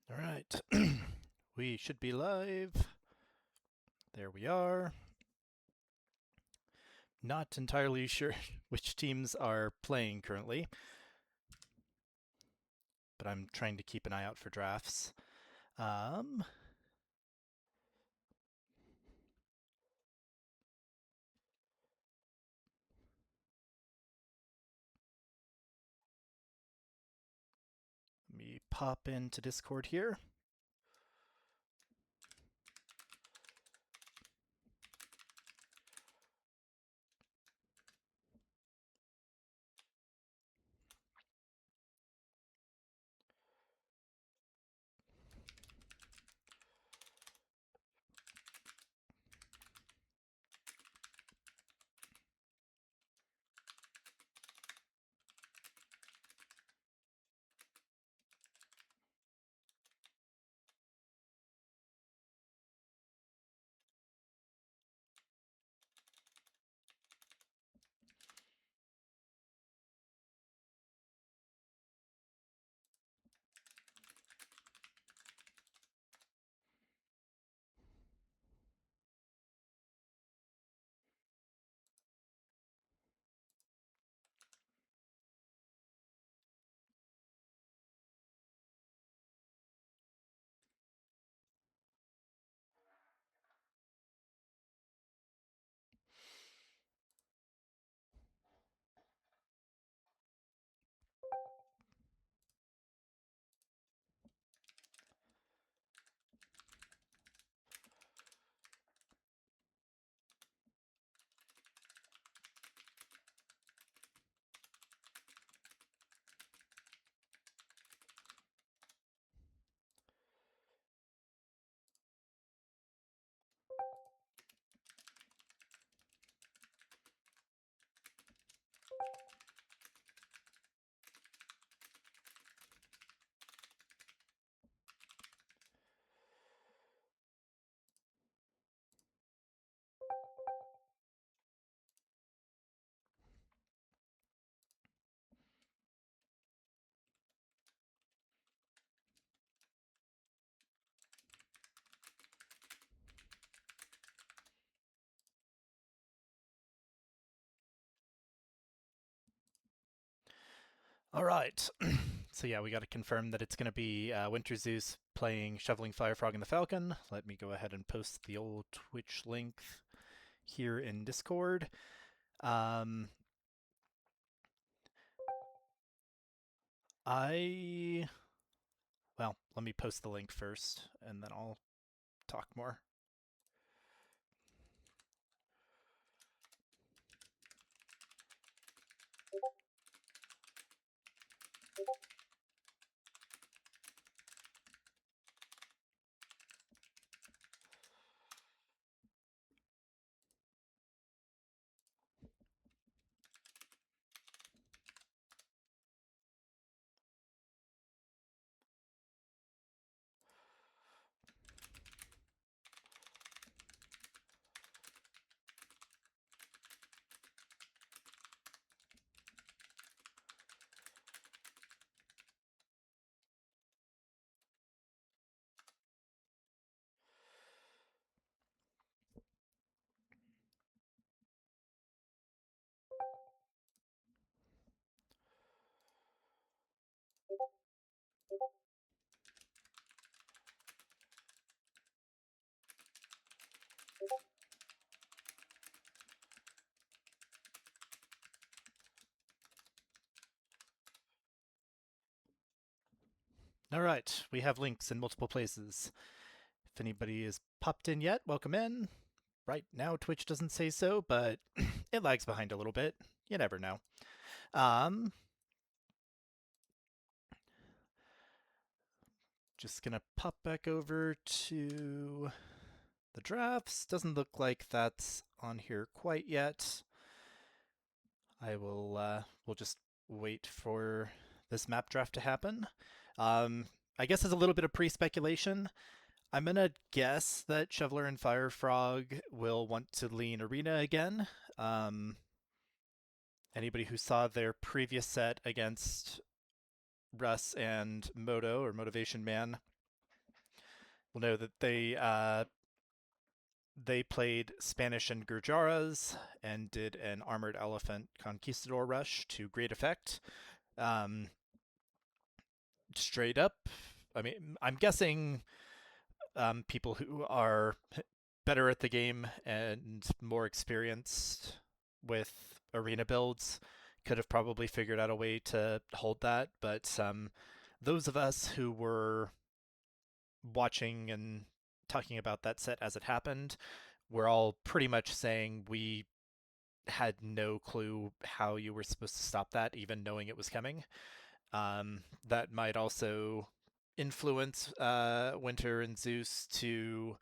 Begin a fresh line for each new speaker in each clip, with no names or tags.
All right, we should be live. There we are. Not entirely sure which teams are playing currently, but I'm trying to keep an eye out for drafts. Um, Let me pop into Discord here. All right. So yeah, we got to confirm that it's going to be WinterZeus playing Shoveling FireFrog in the Falcon. Let me go ahead and post the old Twitch link here in Discord. Um, well, let me post the link first, and then I'll talk more. All right, we have links in multiple places. If anybody is popped in yet, welcome in. Right now, Twitch doesn't say so, but it lags behind a little bit. You never know. Just gonna pop back over to the drafts. Doesn't look like that's on here quite yet. We'll just wait for this map draft to happen. I guess as a little bit of pre-speculation, I'm gonna guess that Shoveler and FireFrog will want to lean Arena again. Anybody who saw their previous set against Russ and Moto or Motivation Man will know that they played Spanish and Gurjaras and did an Armored Elephant Conquistador rush to great effect. Um, Straight up, I mean, I'm guessing people who are better at the game and more experienced with arena builds could have probably figured out a way to hold that, but those of us who were watching and talking about that set as it happened, we're all pretty much saying we had no clue how you were supposed to stop that, even knowing it was coming. That might also influence Winter and Zeus to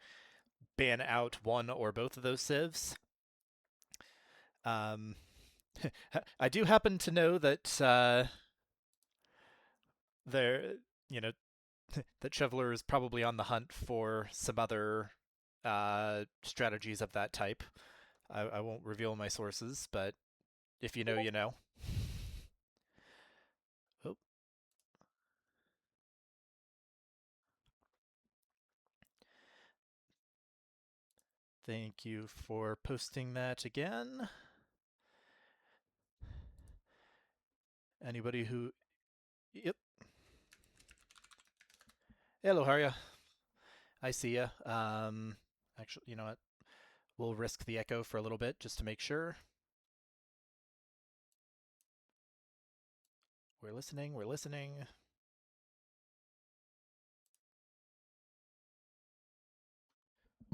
ban out one or both of those civs. Um, I do happen to know that there, you know, that Shoveler is probably on the hunt for some other strategies of that type. I won't reveal my sources, but if you know, you know. Oh, thank you for posting that again. Anybody who... Yep. Hello, how are you? I see ya. Actually, you know what? We'll risk the echo for a little bit just to make sure. We're listening, we're listening.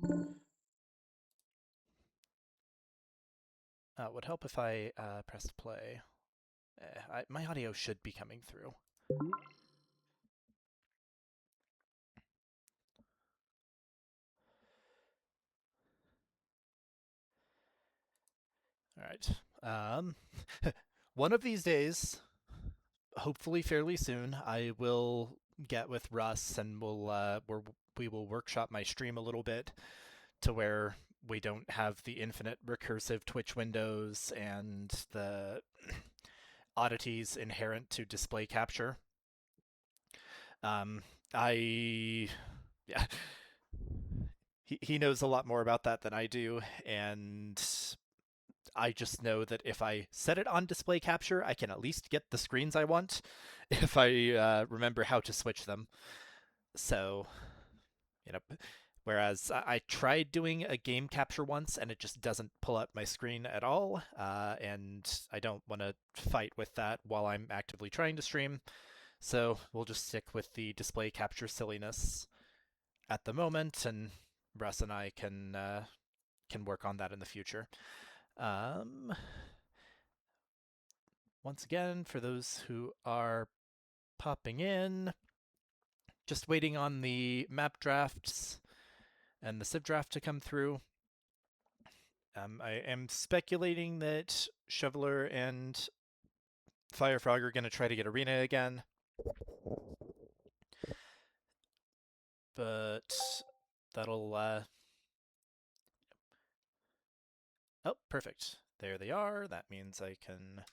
Would help if I pressed play. My audio should be coming through. All right. One of these days, hopefully fairly soon, I will get with Russ and we will workshop my stream a little bit to where we don't have the infinite recursive Twitch windows and the oddities inherent to display capture. I yeah. He knows a lot more about that than I do, and I just know that if I set it on display capture, I can at least get the screens I want if I remember how to switch them. So, you know, whereas I tried doing a game capture once and it just doesn't pull up my screen at all, and I don't want to fight with that while I'm actively trying to stream. So we'll just stick with the display capture silliness at the moment, and Russ and I can work on that in the future. Once again, for those who are popping in, just waiting on the map drafts and the civ draft to come through. I am speculating that Shoveler and FireFrog are going to try to get Arena again. But that'll... Oh, perfect. There they are. That means I can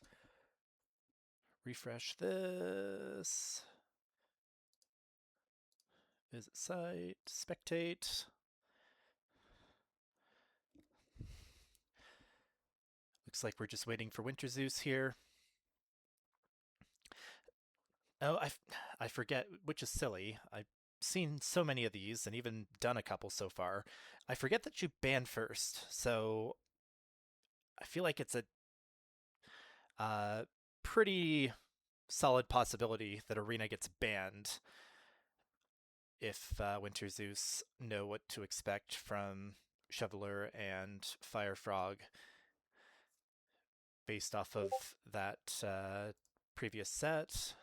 refresh this. Visit site, spectate. Looks like we're just waiting for WinterZeus here. Oh, I forget, which is silly. I've seen so many of these and even done a couple so far. I forget that you ban first, so I feel like it's a pretty solid possibility that Arena gets banned if WinterZeus know what to expect from Shoveler and FireFrog based off of that previous set.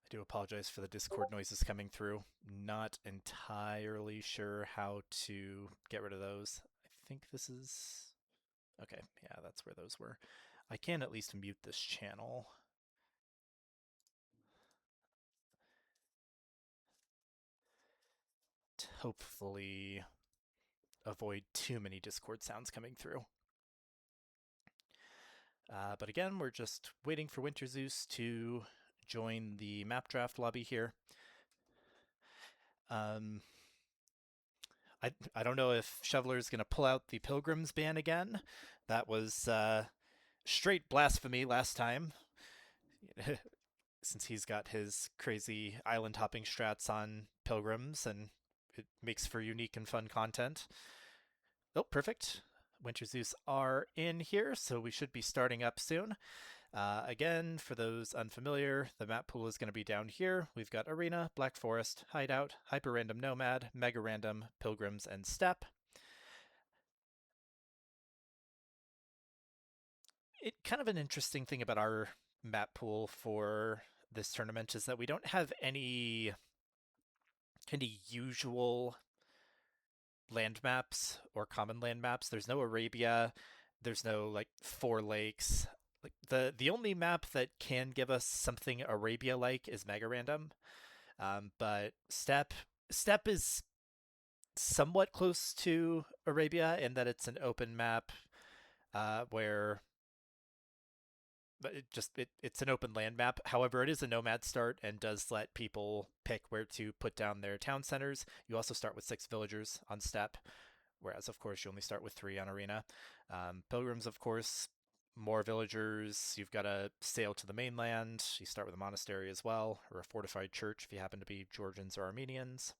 I do apologize for the Discord noises coming through. Not entirely sure how to get rid of those. I think this is... Okay, yeah, that's where those were. I can at least mute this channel. To hopefully avoid too many Discord sounds coming through. But again, we're just waiting for WinterZeus to join the map draft lobby here. I don't know if Shoveler's going to pull out the Pilgrims ban again. That was straight blasphemy last time, since he's got his crazy island hopping strats on Pilgrims, and it makes for unique and fun content. Oh, perfect. WinterZeus are in here, so we should be starting up soon. Again, for those unfamiliar, the map pool is going to be down here. We've got Arena, Black Forest, Hideout, Hyper Random Nomad, Mega Random, Pilgrims, and Steppe. Kind of an interesting thing about our map pool for this tournament is that we don't have any usual land maps or common land maps. There's no Arabia. There's no like Four Lakes. Like the only map that can give us something Arabia like is Mega Random. But Steppe is somewhat close to Arabia in that it's an open map where it's an open land map. However, it is a nomad start and does let people pick where to put down their town centers. You also start with 6 villagers on Steppe, whereas of course you only start with 3 on Arena. Pilgrims, of course, more villagers. You've got to sail to the mainland. You start with a monastery as well, or a fortified church if you happen to be Georgians or Armenians.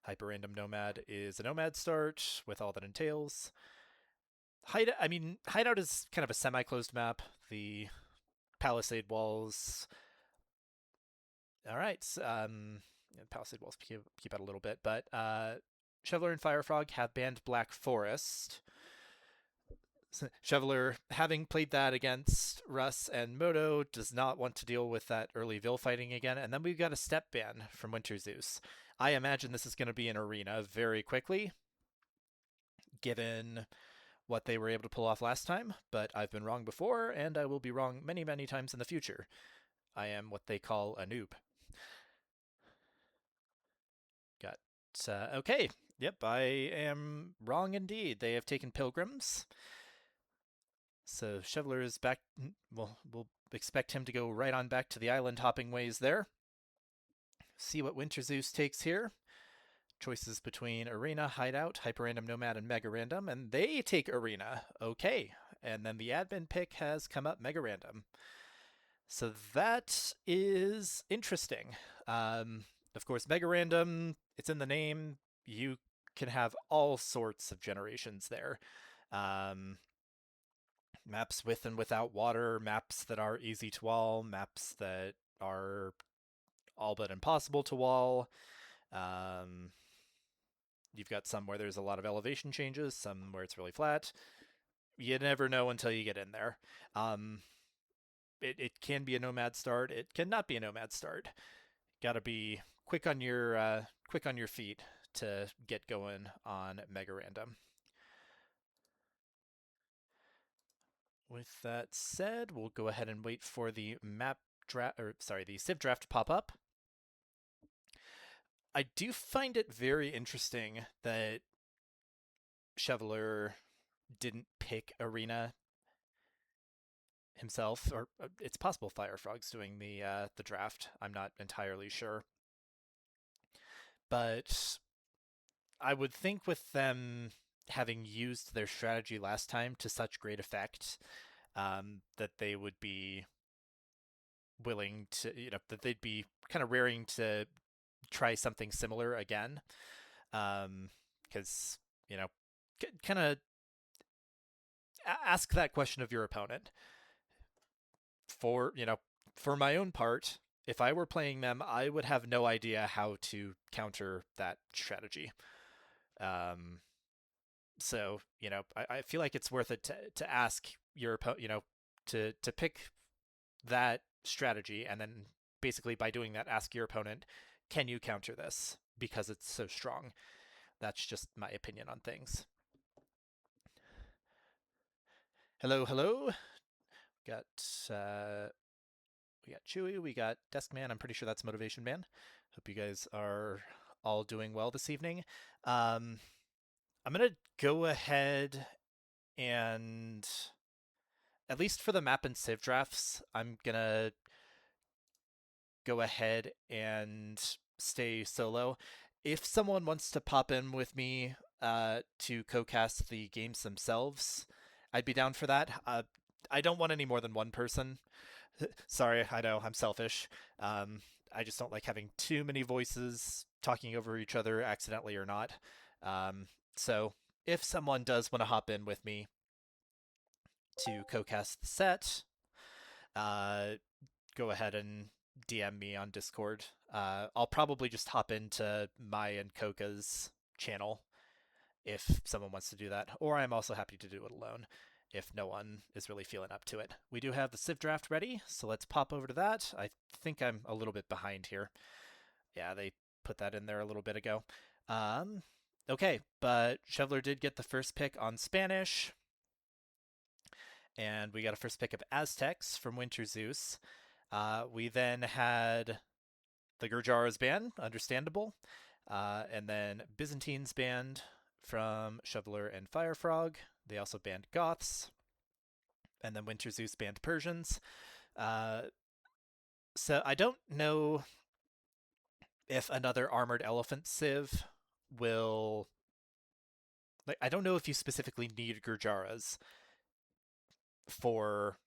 Hyper Random Nomad is a nomad start with all that entails. Hideout is kind of a semi-closed map. The palisade walls. All right, palisade walls keep out a little bit, but Shoveler and FireFrog have banned Black Forest. Shoveler, having played that against Russ and Moto, does not want to deal with that early Vil fighting again. And then we've got a step ban from WinterZeus. I imagine this is going to be an arena very quickly, given what they were able to pull off last time, but I've been wrong before, and I will be wrong many, many times in the future. I am what they call a noob. Okay. Yep, I am wrong indeed. They have taken Pilgrims. So Shoveler is back. We'll expect him to go right on back to the island hopping ways there. See what WinterZeus takes here. Choices between Arena, Hideout, Hyper Random Nomad, and Mega Random, and they take Arena. Okay, and then the admin pick has come up Mega Random. So that is interesting. Of course, Mega Random, it's in the name. You can have all sorts of generations there. Maps with and without water, maps that are easy to wall, maps that are all but impossible to wall. You've got some where there's a lot of elevation changes, some where it's really flat. You never know until you get in there. It can be a nomad start. It cannot be a nomad start. Got to be quick on your feet to get going on Mega Random. With that said, we'll go ahead and wait for the the Civ draft to pop up. I do find it very interesting that Shoveler didn't pick Arena himself, or it's possible FireFrog's doing the draft. I'm not entirely sure, but I would think with them having used their strategy last time to such great effect, that they would be willing to, that they'd be kind of raring to try something similar again, because kind of ask that question of your opponent. For my own part, if I were playing them, I would have no idea how to counter that strategy. So I feel like it's worth it to ask your opponent, to pick that strategy, and then basically by doing that, ask your opponent, can you counter this because it's so strong? That's just my opinion on things. Hello. Got we got Chewy, we got Deskman. I'm pretty sure that's Motivation Man. Hope you guys are all doing well this evening. I'm gonna go ahead and, at least for the map and civ drafts, I'm gonna go ahead and stay solo. If someone wants to pop in with me to co-cast the games themselves, I'd be down for that. I don't want any more than one person. Sorry, I know I'm selfish. I just don't like having too many voices talking over each other, accidentally or not. Um, so if someone does want to hop in with me to co-cast the set, uh, go ahead and DM me on Discord. I'll probably just hop into my and Koka's channel if someone wants to do that, or I'm also happy to do it alone if no one is really feeling up to it. We do have the Civ draft ready, so let's pop over to that. I think I'm a little bit behind here. Yeah, they put that in there a little bit ago. Um, okay, but Shoveler did get the first pick on Spanish, and we got a first pick of Aztecs from WinterZeus. We then had the Gurjara's band, understandable, and then Byzantine's band from Shoveler and FireFrog. They also banned Goths, and then WinterZeus banned Persians. Uh, so I don't know if another armored elephant civ will. Like, I don't know if you specifically need Gurjaras for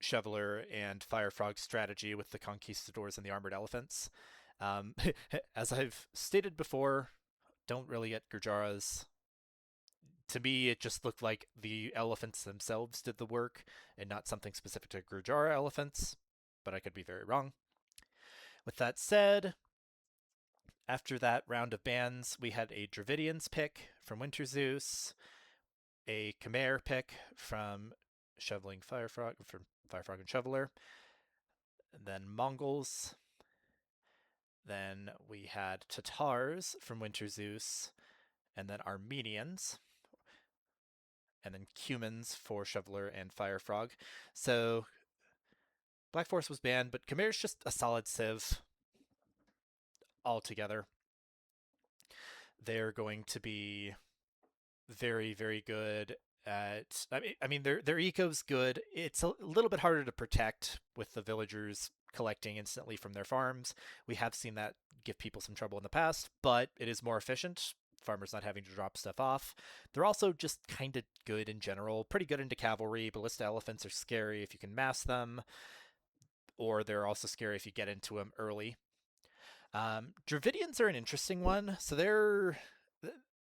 Shoveler and FireFrog strategy with the Conquistadors and the armored elephants. Um, as I've stated before, don't really get Gurjaras. To me, it just looked like the elephants themselves did the work and not something specific to Gurjara elephants, but I could be very wrong. With that said, after that round of bans, we had a Dravidians pick from WinterZeus, a Khmer pick from FireFrog and Shoveler, and then Mongols. Then we had Tatars from WinterZeus, and then Armenians, and then Cumans for Shoveler and FireFrog. So Black Forest was banned, but Khmer's just a solid civ altogether. They're going to be very, very good at. I mean, their eco's good. It's a little bit harder to protect with the villagers collecting instantly from their farms. We have seen that give people some trouble in the past, but it is more efficient. Farmers not having to drop stuff off. They're also just kind of good in general. Pretty good into cavalry. Ballista elephants are scary if you can mass them, or they're also scary if you get into them early. Dravidians are an interesting one. So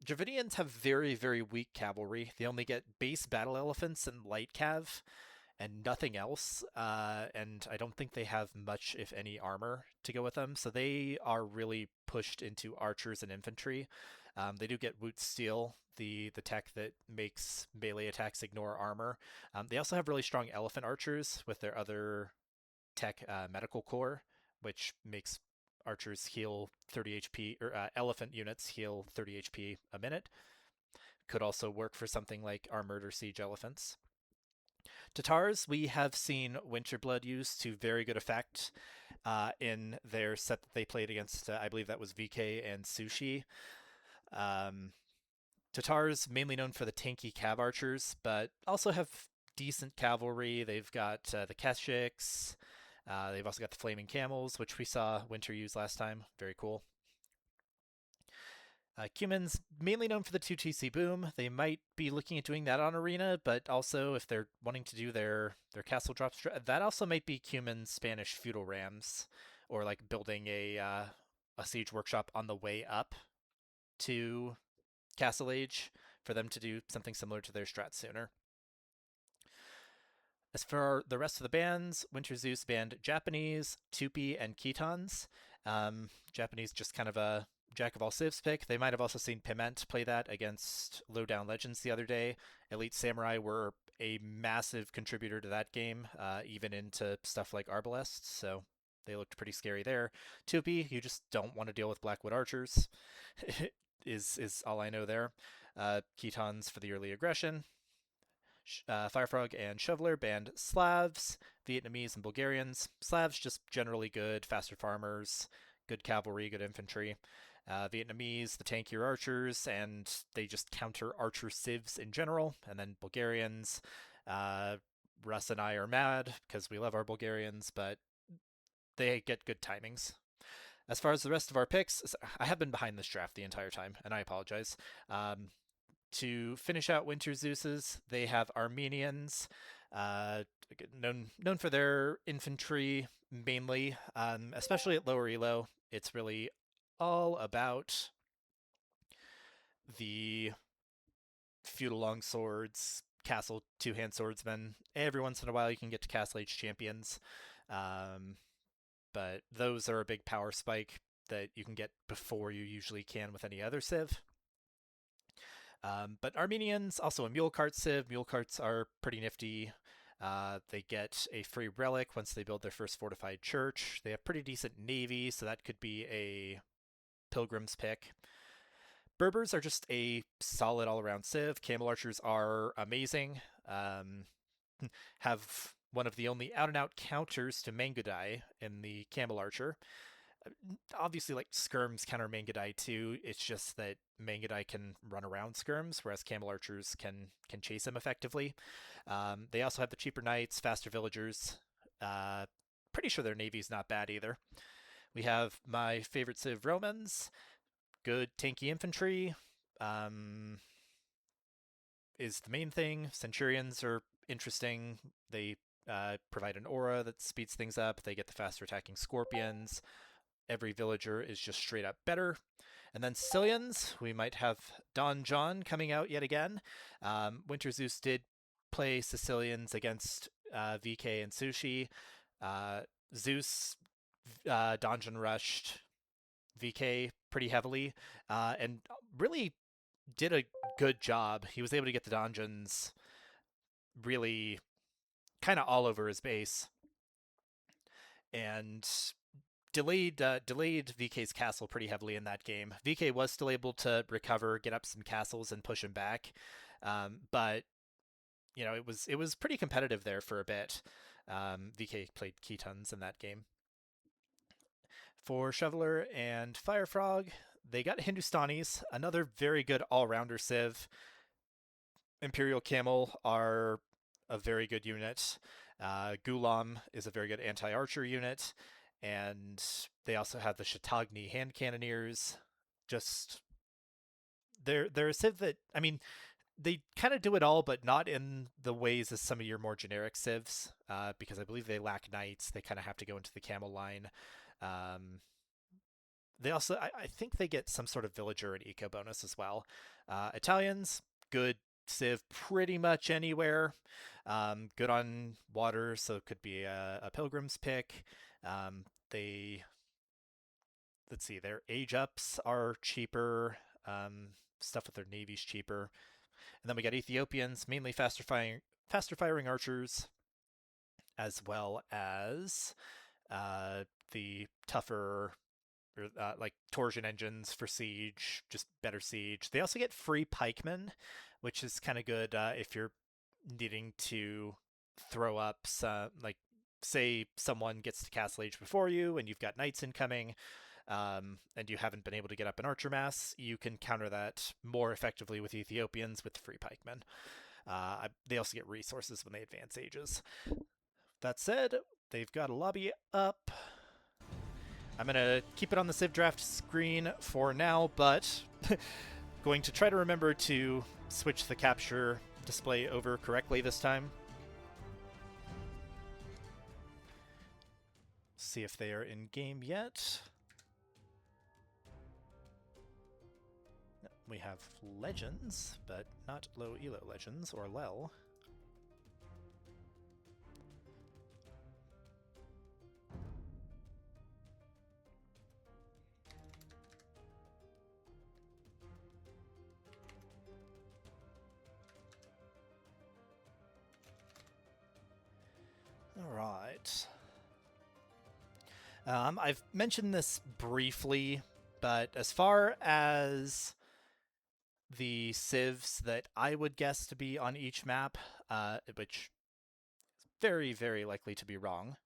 Dravidians have very, very weak cavalry. They only get base battle elephants and light cav and nothing else. And I don't think they have much, if any, armor to go with them. So they are really pushed into archers and infantry. They do get Woot Steel, the tech that makes melee attacks ignore armor. They also have really strong elephant archers with their other tech, medical core, which makes archers heal 30 HP, or elephant units heal 30 HP a minute. Could also work for something like armored or siege elephants. Tatars, we have seen Winterblood used to very good effect in their set that they played against, I believe that was VK and Sushi. Tatars, mainly known for the tanky cav archers, but also have decent cavalry. They've got the Keshiks. They've also got the Flaming Camels, which we saw Winter use last time. Very cool. Cumans, mainly known for the 2TC boom. They might be looking at doing that on Arena, but also if they're wanting to do their castle drops, that also might be Cuman's Spanish feudal rams, or like building a siege workshop on the way up to Castle Age for them to do something similar to their strat sooner. As for the rest of the bands, WinterZeus banned Japanese, Tupi, and Khitans. Japanese just kind of a jack of all civs pick. They might have also seen Piment play that against Lowdown Legends the other day. Elite Samurai were a massive contributor to that game, even into stuff like Arbalest, so they looked pretty scary there. Tupi, you just don't want to deal with Blackwood Archers, is all I know there. Khitans for the early aggression. FireFrog and Shoveler banned Slavs, Vietnamese, and Bulgarians. Slavs just generally good, faster farmers, good cavalry, good infantry. Vietnamese, the tankier archers, and they just counter archer civs in general. And then Bulgarians, Russ and I are mad because we love our Bulgarians, but they get good timings. As far as the rest of our picks, I have been behind this draft the entire time, and I apologize. Um, to finish out WinterZeus's, they have Armenians, uh, known for their infantry mainly, especially at lower elo. It's really all about the feudal longswords, castle two-hand swordsmen. Every once in a while, you can get to Castle Age champions, um, but those are a big power spike that you can get before you usually can with any other civ. But Armenians, also a mule cart civ. Mule carts are pretty nifty. They get a free relic once they build their first fortified church. They have pretty decent navy, so that could be a pilgrim's pick. Berbers are just a solid all-around civ. Camel archers are amazing. Have one of the only out-and-out counters to Mangudai in the camel archer. Obviously, like, skirms counter Mangudai too. It's just that Mangudai can run around skirms, whereas camel archers can chase him effectively. They also have the cheaper knights, faster villagers. Pretty sure their navy's not bad either. We have my favorite civ, Romans. Good tanky infantry is the main thing. Centurions are interesting. They provide an aura that speeds things up. They get the faster attacking scorpions. Every villager is just straight up better. And then Sicilians, we might have Don John coming out yet again. WinterZeus did play Sicilians against VK and Sushi. Zeus Donjon rushed VK pretty heavily, and really did a good job. He was able to get the donjons really kind of all over his base, and delayed VK's castle pretty heavily in that game. VK was still able to recover, get up some castles, and push him back, but you know, it was pretty competitive there for a bit. VK played Ketons in that game. For Shoveler and FireFrog, they got Hindustanis, another very good all-rounder civ. Imperial Camel are a very good unit. Gulam is a very good anti-archer unit, and they also have the Shatagni hand cannoneers. Just they're a civ that, I mean, they kind of do it all, but not in the ways as some of your more generic civs, because I believe they lack knights. They kind of have to go into the camel line. They also, I think they get some sort of villager and eco bonus as well. Italians, good civ pretty much anywhere. Good on water, so it could be a pilgrim's pick. They, let's see, their age ups are cheaper. Stuff with their navy's cheaper. And then we got Ethiopians, mainly faster firing archers, as well as the tougher, like, torsion engines for siege, just better siege. They also get free pikemen, which is kind of good if you're needing to throw up some, like, say someone gets to Castle Age before you and you've got knights incoming, and you haven't been able to get up an archer mass, you can counter that more effectively with Ethiopians with free pikemen. They also get resources when they advance ages. That said, they've got a lobby up. I'm going to keep it on the Civ Draft screen for now, but going to try to remember to switch the capture display over correctly this time. See if they are in game yet. We have legends, but not low elo legends, or LEL. All right. I've mentioned this briefly, but as far as the civs that I would guess to be on each map, which is very, very likely to be wrong.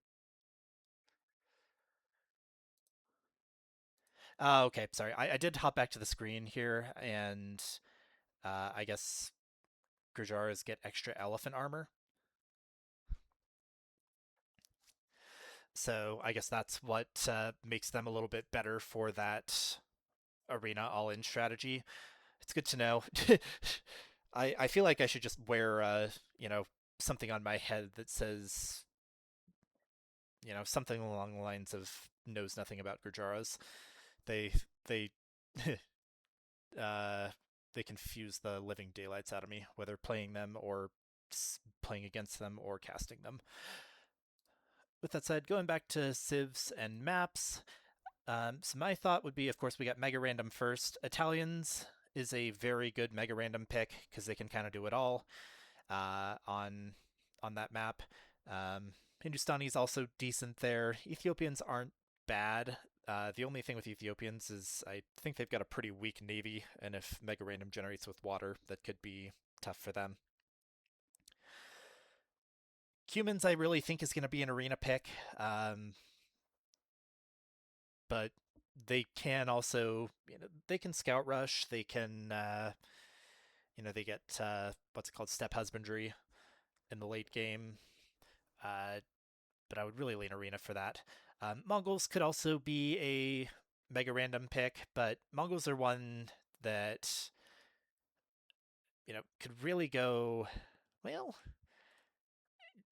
Okay, sorry. I did hop back to the screen here, and I guess Grijaras get extra elephant armor. So I guess that's what makes them a little bit better for that arena all-in strategy. It's good to know. I feel like I should just wear something on my head that says something along the lines of knows nothing about Gurjaras. They they uh, they confuse the living daylights out of me, whether playing them or playing against them or casting them. With that said, going back to civs and maps, so my thought would be, of course, we got Mega Random first. Italians is a very good Mega Random pick because they can kind of do it all on that map. Hindustani is also decent there. Ethiopians aren't bad. The only thing with Ethiopians is I think they've got a pretty weak navy, and if Mega Random generates with water, that could be tough for them. Cumans I really think is going to be an arena pick, but they can also, they can scout rush. They can, they get what's it called, step husbandry in the late game. But I would really lean arena for that. Mongols could also be a mega random pick, but Mongols are one that could really go well.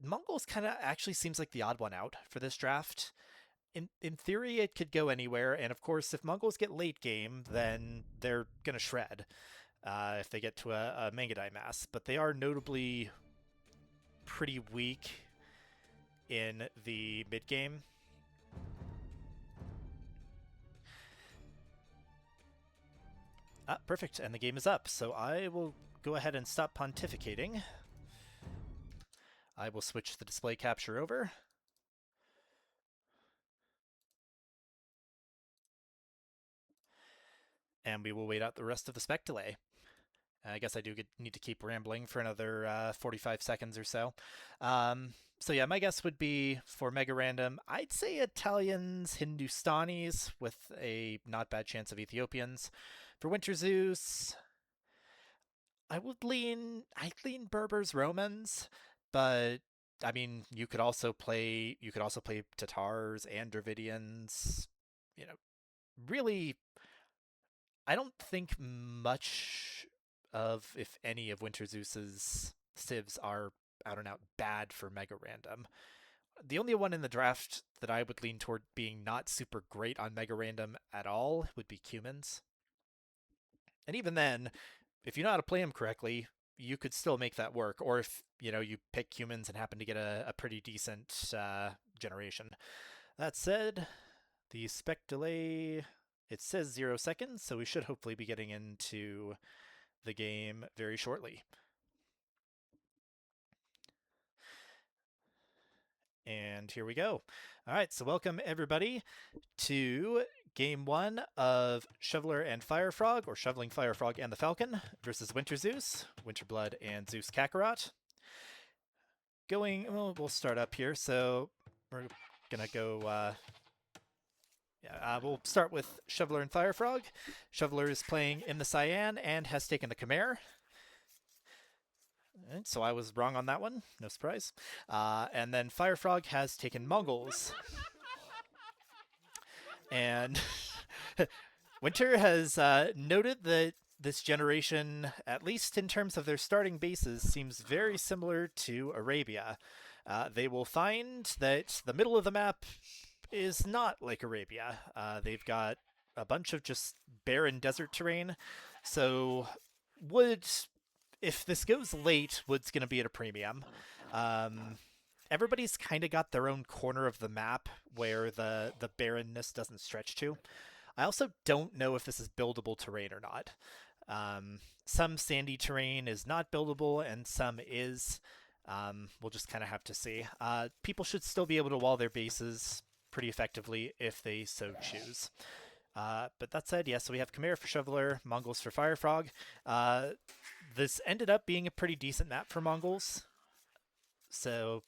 Mongols kind of actually seems like the odd one out for this draft. In theory, it could go anywhere, and of course, if Mongols get late game, then they're gonna shred if they get to a Mangadai mass. But they are notably pretty weak in the mid game. Perfect, and the game is up. So I will go ahead and stop pontificating. I will switch the display capture over. And we will wait out the rest of the spec delay. I guess I do need to keep rambling for another 45 seconds or so. So yeah, my guess would be for Mega Random, I'd say Italians, Hindustanis, with a not bad chance of Ethiopians. For WinterZeus, I'd lean Berbers, Romans, but I mean, you could also play Tatars and Dravidians. Really, I don't think much of, if any, of WinterZeus's civs are out and out bad for Mega Random. The only one in the draft that I would lean toward being not super great on Mega Random at all would be Cumans. And even then, if you know how to play them correctly, you could still make that work. Or if you pick Cumans and happen to get a pretty decent generation. That said, the spec delay, it says 0 seconds, so we should hopefully be getting into the game very shortly. And here we go. All right, so welcome everybody to game 1 of Shoveler and FireFrog, or Shoveling FireFrog and the Falcon versus WinterZeus, Winterblood and Zeus Kakarot. We'll start up here. So we're gonna go. We'll start with Shoveler and FireFrog. Shoveler is playing in the Cyan and has taken the Khmer. And so I was wrong on that one, no surprise. And then FireFrog has taken Mongols. And Winter has noted that this generation, at least in terms of their starting bases, seems very similar to Arabia. They will find that the middle of the map is not like Arabia. They've got a bunch of just barren desert terrain. So if this goes late, wood's going to be at a premium. Everybody's kind of got their own corner of the map where the barrenness doesn't stretch to. I also don't know if this is buildable terrain or not. Some sandy terrain is not buildable and some is. We'll just kind of have to see. People should still be able to wall their bases pretty effectively if they so choose. But that said, yes, so we have Khmer for Shoveler, Mongols for FireFrog. This ended up being a pretty decent map for Mongols. So,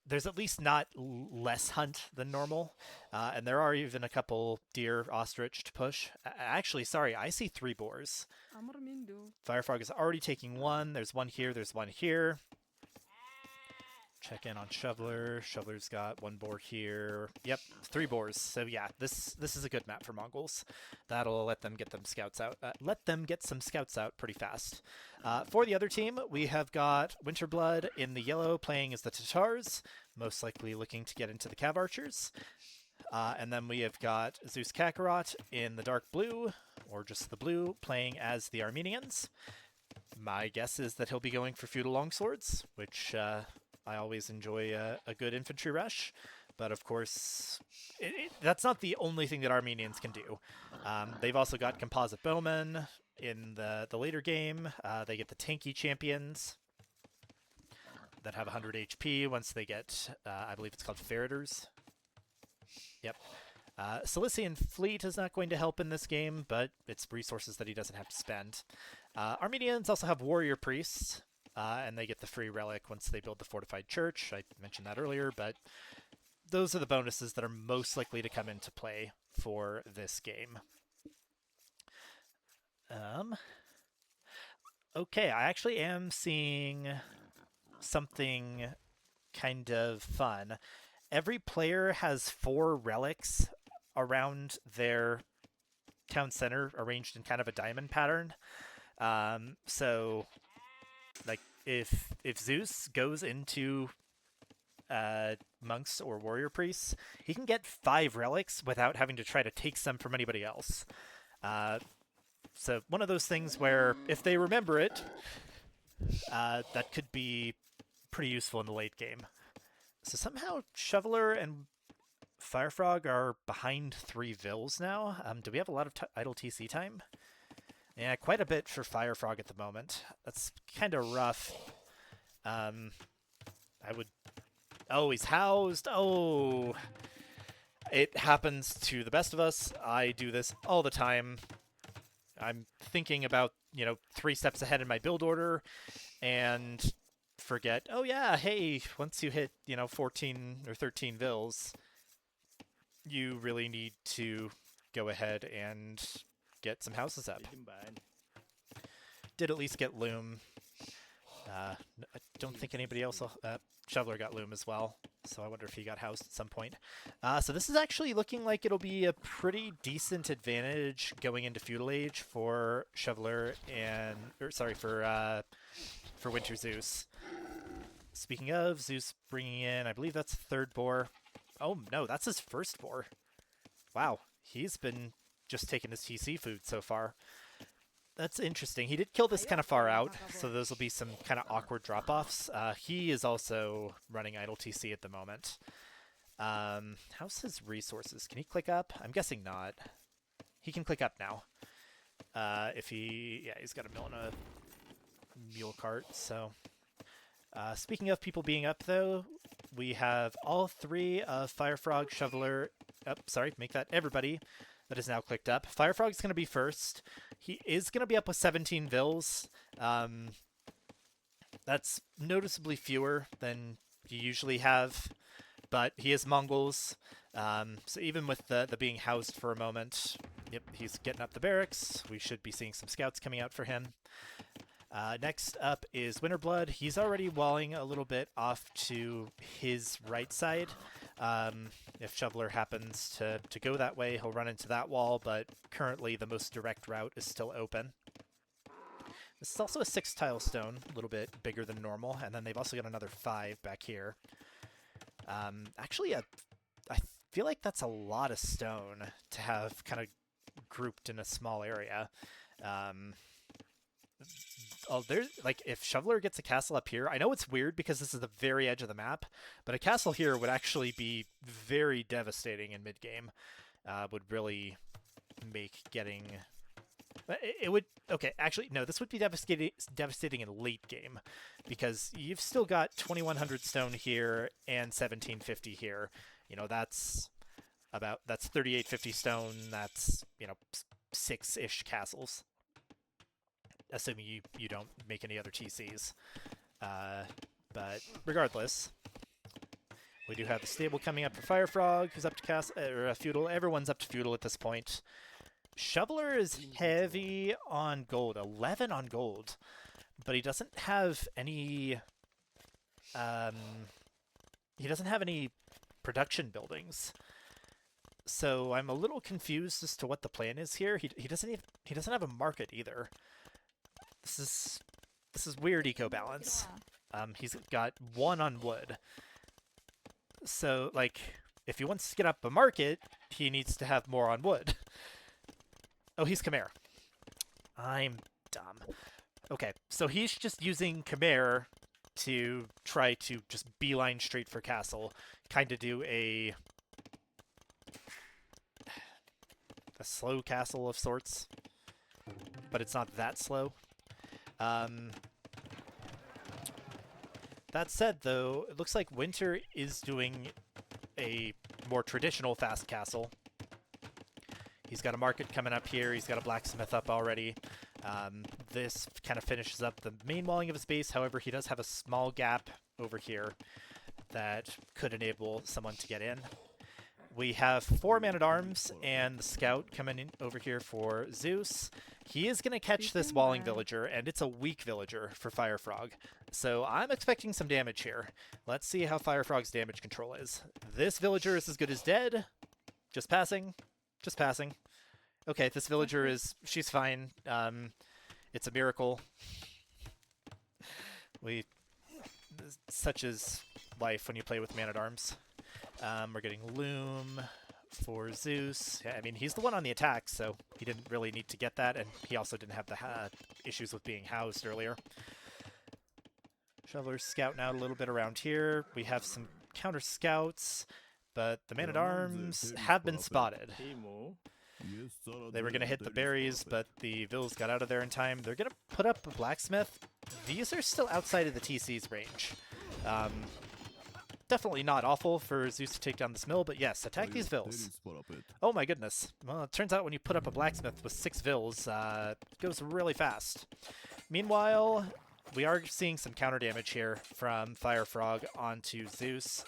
there's at least not less hunt than normal. And there are even a couple deer, ostrich to push. Actually, sorry, I see 3 boars. FireFrog is already taking one. There's one here, there's one here. Check in on Shoveler. Shoveler's got 1 boar here. Yep, 3 boars. So yeah, this is a good map for Mongols. That'll let them get them scouts out. Let them get some scouts out pretty fast. For the other team, we have got Winterblood in the yellow playing as the Tatars, most likely looking to get into the Cav Archers. And then we have got Zeus Kakarot in the dark blue, or just the blue, playing as the Armenians. My guess is that he'll be going for feudal longswords, which I always enjoy a good infantry rush. But of course, that's not the only thing that Armenians can do. They've also got composite bowmen in the later game. They get the tanky champions that have 100 HP once they get, I believe it's called Feriders. Yep. Cilician Fleet is not going to help in this game, but it's resources that he doesn't have to spend. Armenians also have warrior priests, and they get the free relic once they build the fortified church. I mentioned that earlier, but those are the bonuses that are most likely to come into play for this game. Okay, I actually am seeing something kind of fun. Every player has 4 relics around their town center arranged in kind of a diamond pattern. So, like, if Zeus goes into monks or warrior priests, he can get 5 relics without having to try to take some from anybody else. So one of those things where if they remember it, that could be pretty useful in the late game. So somehow Shoveler and FireFrog are behind 3 Vils now. Do we have a lot of idle TC time? Yeah, quite a bit for FireFrog at the moment. That's kind of rough. I would... Oh, he's housed. Oh, it happens to the best of us. I do this all the time. I'm thinking about, 3 steps ahead in my build order and forget, oh yeah, hey, once you hit, 14 or 13 Vils, you really need to go ahead and get some houses up. Did at least get Loom. I don't think anybody else... Shoveler got Loom as well, so I wonder if he got housed at some point. So this is actually looking like it'll be a pretty decent advantage going into Feudal Age for Shoveler and... for WinterZeus. Speaking of, Zeus bringing in, I believe that's 3rd boar. Oh no, that's his 1st boar. Wow, he's been just taking his TC food so far. That's interesting. He did kill this kind of far out, so those will be some kind of awkward drop-offs. He is also running idle TC at the moment. How's his resources? Can he click up? I'm guessing not. He can click up now. He's got a mill and a mule cart, so... speaking of people being up, though, we have all 3 of FireFrog, Shoveler... everybody that is now clicked up. FireFrog's going to be first. He is going to be up with 17 Vils. That's noticeably fewer than you usually have, but he is Mongols. So even with the being housed for a moment, yep, he's getting up the barracks. We should be seeing some scouts coming out for him. Next up is Winterblood. He's already walling a little bit off to his right side. If Shoveler happens to go that way, he'll run into that wall, but currently the most direct route is still open. This is also a 6-tile stone, a little bit bigger than normal, and then they've also got another 5 back here. Actually, I feel like that's a lot of stone to have kind of grouped in a small area. If Shoveler gets a castle up here, I know it's weird because this is the very edge of the map, but a castle here would actually be very devastating in mid-game. Would really make getting... It would... Okay, actually, no, this would be devastating in late game, because you've still got 2100 stone here and 1750 here. That's 3850 stone, that's, 6-ish castles. Assuming you don't make any other TCs. But regardless, we do have the stable coming up for FireFrog, who's up to Feudal. Everyone's up to Feudal at this point. Shoveler is heavy on gold, 11 on gold, but he doesn't have any he doesn't have any production buildings. So I'm a little confused as to what the plan is here. He doesn't have a market either. This is weird eco balance. He's got 1 on wood. So like if he wants to get up a market, he needs to have more on wood. Oh, he's Khmer. I'm dumb. Okay, so he's just using Khmer to try to just beeline straight for castle, kind of do a slow castle of sorts, but it's not that slow. That said, though, it looks like Winter is doing a more traditional fast castle. He's got a market coming up here. He's got a blacksmith up already. This kind of finishes up the main walling of his base. However, he does have a small gap over here that could enable someone to get in. We have 4 man-at-arms and the scout coming in over here for Zeus. He is going to catch this walling villager, and it's a weak villager for FireFrog. So I'm expecting some damage here. Let's see how FireFrog's damage control is. This villager is as good as dead. Just passing. Just passing. Okay, this villager is... she's fine. It's a miracle. Such is life when you play with man-at-arms. We're getting Loom for Zeus. Yeah, I mean, he's the one on the attack, so he didn't really need to get that, and he also didn't have the issues with being housed earlier. Shoveler's scouting out a little bit around here. We have some counter scouts, but the man-at-arms have been spotted. They were going to hit the berries, but the Vills got out of there in time. They're going to put up a blacksmith. These are still outside of the TC's range. Definitely not awful for Zeus to take down this mill, but yes, attack these Vills. Oh my goodness. Well, it turns out when you put up a blacksmith with 6 Vills, it goes really fast. Meanwhile, we are seeing some counter damage here from FireFrog onto Zeus.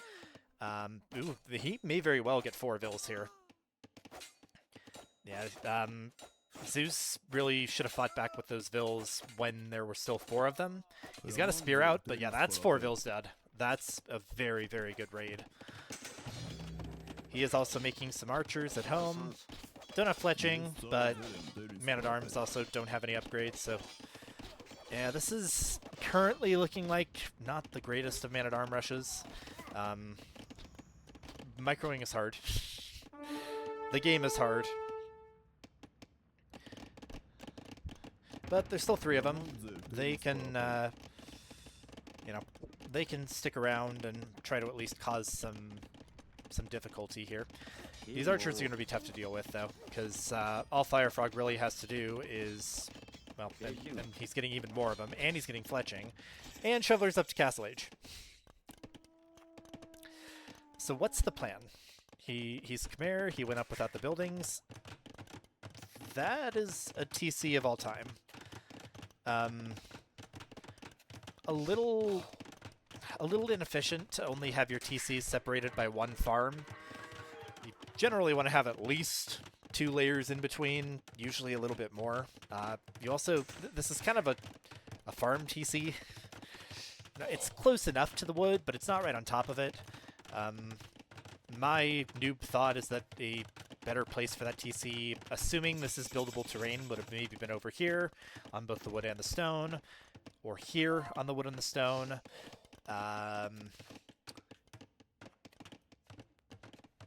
Ooh, he may very well get 4 Vills here. Yeah, Zeus really should have fought back with those Vills when there were still 4 of them. He's got a spear out, but yeah, that's 4 Vills dead. That's a very, very good raid. He is also making some archers at home. Don't have fletching, but man-at-arms also don't have any upgrades, so... yeah, this is currently looking like not the greatest of man-at-arm rushes. Microing is hard. The game is hard. But there's still 3 of them. They can, you know, they can stick around and try to at least cause some difficulty here. These archers are going to be tough to deal with, though, because all FireFrog really has to do is, well, and he's getting even more of them, and he's getting fletching, and Shoveler's up to Castle Age. So what's the plan? He's Khmer, he went up without the buildings. That is a TC of all time. A little inefficient to only have your TCs separated by 1 farm. You generally want to have at least 2 layers in between, usually a little bit more. You also, this is kind of a farm TC. It's close enough to the wood, but it's not right on top of it. My noob thought is that a better place for that TC, assuming this is buildable terrain, would have maybe been over here on both the wood and the stone, or here on the wood and the stone.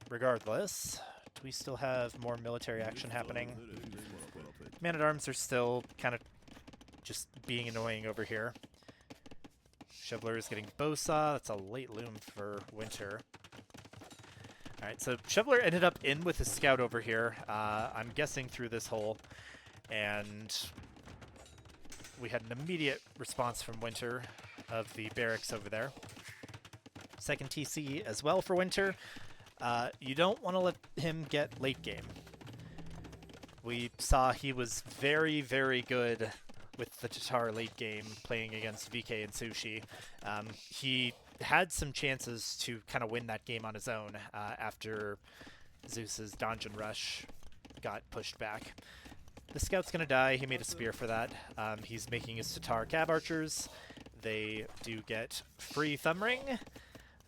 Regardless, do we still have more military action happening? Man-at-arms are still kind of just being annoying over here. Shoveler is getting Bosa. That's a late loom for Winter. Alright, so Shoveler ended up in with his scout over here. I'm guessing through this hole. And we had an immediate response from Winter of the barracks over there. Second TC as well for Winter. You don't want to let him get late game. We saw he was very, very good with the Tatar late game playing against VK and Sushi. He had some chances to kind of win that game on his own after Zeus's Dungeon Rush got pushed back. The scout's going to die. He made a spear for that. He's making his Tatar Cav Archers. They do get free thumb ring.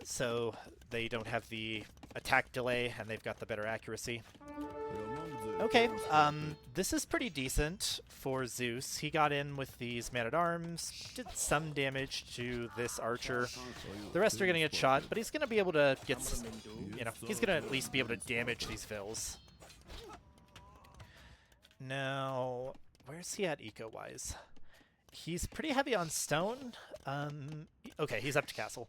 so they don't have the attack delay and they've got the better accuracy. Okay, this is pretty decent for Zeus. He got in with these man-at-arms, did some damage to this archer. The rest are going to get shot, but he's going to be able to get, you know, he's going to at least be able to damage these vills. Now, where's he at eco-wise? He's pretty heavy on stone. Okay, he's up to castle.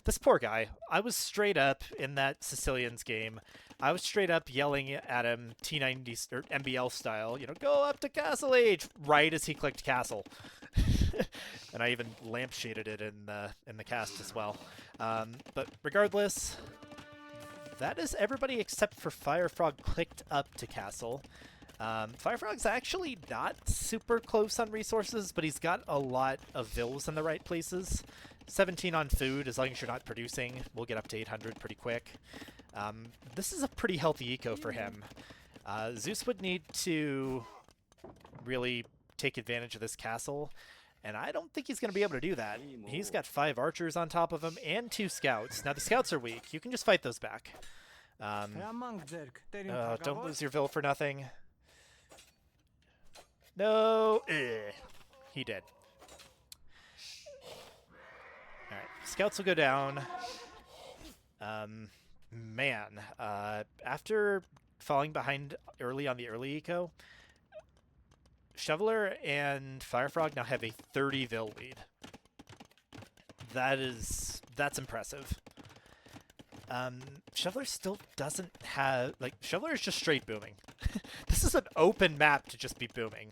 This poor guy. I was straight up in that Sicilians game. I was straight up yelling at him T90 or MBL style, you know, go up to castle age, right as he clicked castle. And I even lampshaded it in the cast as well. But regardless, that is everybody except for FireFrog clicked up to castle. FireFrog's actually not super close on resources, but he's got a lot of vills in the right places. 17 on food, as long as you're not producing, we'll get up to 800 pretty quick. This is a pretty healthy eco for him. Zeus would need to really take advantage of this castle, and I don't think he's going to be able to do that. He's got 5 archers on top of him and 2 scouts. Now, the scouts are weak. You can just fight those back. Don't lose your vill for nothing. No! He did. Alright, scouts will go down. Man, after falling behind early on the early eco, Shoveler and FireFrog now have a 30 vill lead. That's impressive. Shoveler still doesn't have, like, Shoveler is just straight booming. This is an open map to just be booming,